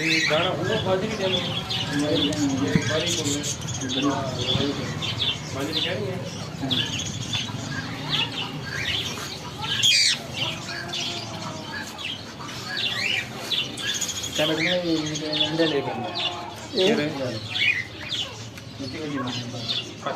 दाना वो बाजरी डालो ये बारीक हो गया बाजरी क्या है क्या लगना है ये अंडा लेकर ये नीचे का